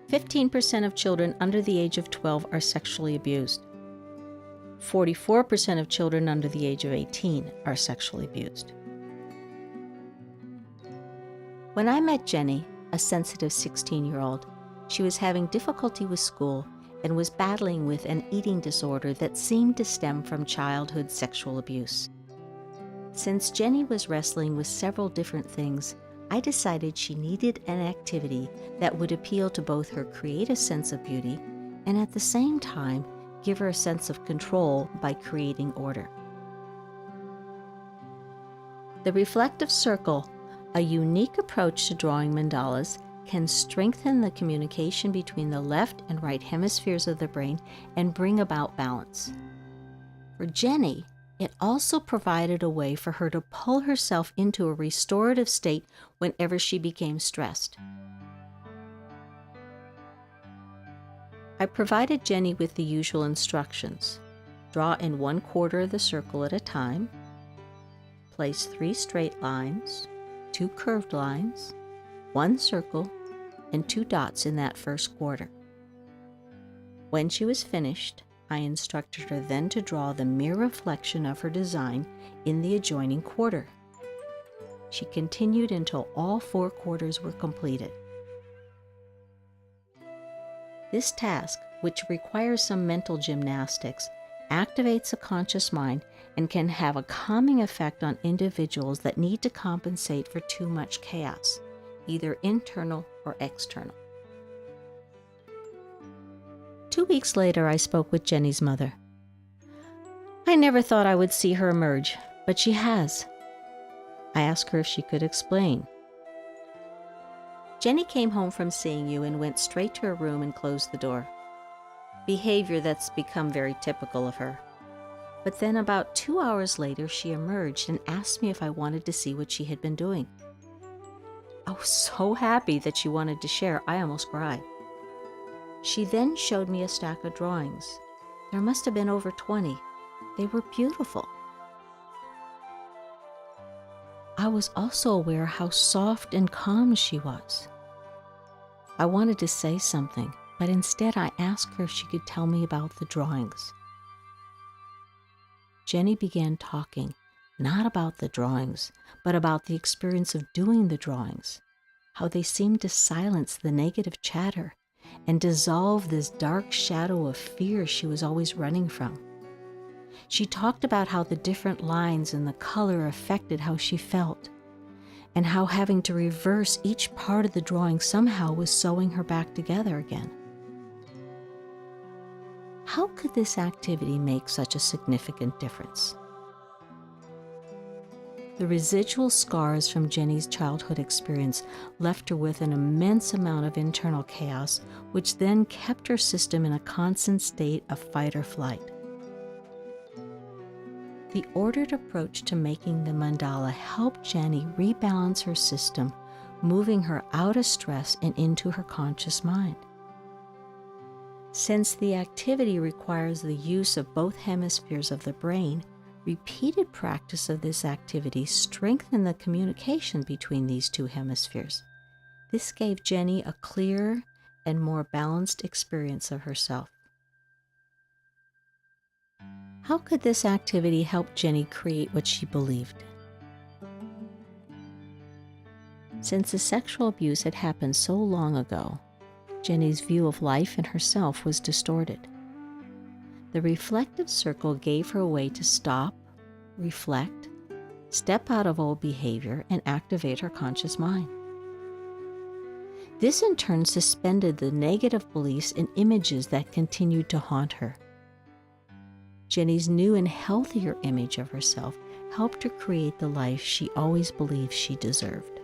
15% of children under the age of 12 are sexually abused. 44% of children under the age of 18 are sexually abused. When I met Jenny, a sensitive 16-year-old, she was having difficulty with school and was battling with an eating disorder that seemed to stem from childhood sexual abuse. Since Jenny was wrestling with several different things, I decided she needed an activity that would appeal to both her creative sense of beauty and at the same time give her a sense of control by creating order. The reflective circle, a unique approach to drawing mandalas, can strengthen the communication between the left and right hemispheres of the brain and bring about balance. For Jenny, it also provided a way for her to pull herself into a restorative state whenever she became stressed. I provided Jenny with the usual instructions. Draw in 1/4 of the circle at a time. Place 3 straight lines, 2 curved lines, 1 circle, and 2 dots in that first quarter. When she was finished, I instructed her then to draw the mere reflection of her design in the adjoining quarter. She continued until all 4 quarters were completed. This task, which requires some mental gymnastics, activates a conscious mind and can have a calming effect on individuals that need to compensate for too much chaos, either internal or external. 2 weeks later, I spoke with Jenny's mother. I never thought I would see her emerge, but she has. I asked her if she could explain. Jenny came home from seeing you and went straight to her room and closed the door. Behavior that's become very typical of her. But then about 2 hours later, she emerged and asked me if I wanted to see what she had been doing. I was so happy that she wanted to share, I almost cried. She then showed me a stack of drawings. There must have been over 20. They were beautiful. I was also aware how soft and calm she was. I wanted to say something, but instead I asked her if she could tell me about the drawings. Jenny began talking, not about the drawings, but about the experience of doing the drawings, how they seemed to silence the negative chatter and dissolve this dark shadow of fear she was always running from. She talked about how the different lines and the color affected how she felt, and how having to reverse each part of the drawing somehow was sewing her back together again. How could this activity make such a significant difference? The residual scars from Jenny's childhood experience left her with an immense amount of internal chaos, which then kept her system in a constant state of fight or flight. The ordered approach to making the mandala helped Jenny rebalance her system, moving her out of stress and into her conscious mind. Since the activity requires the use of both hemispheres of the brain, repeated practice of this activity strengthened the communication between these two hemispheres. This gave Jenny a clearer and more balanced experience of herself. How could this activity help Jenny create what she believed? Since the sexual abuse had happened so long ago, Jenny's view of life and herself was distorted. The reflective circle gave her a way to stop, reflect, step out of old behavior, and activate her conscious mind. This in turn suspended the negative beliefs and images that continued to haunt her. Jenny's new and healthier image of herself helped her create the life she always believed she deserved.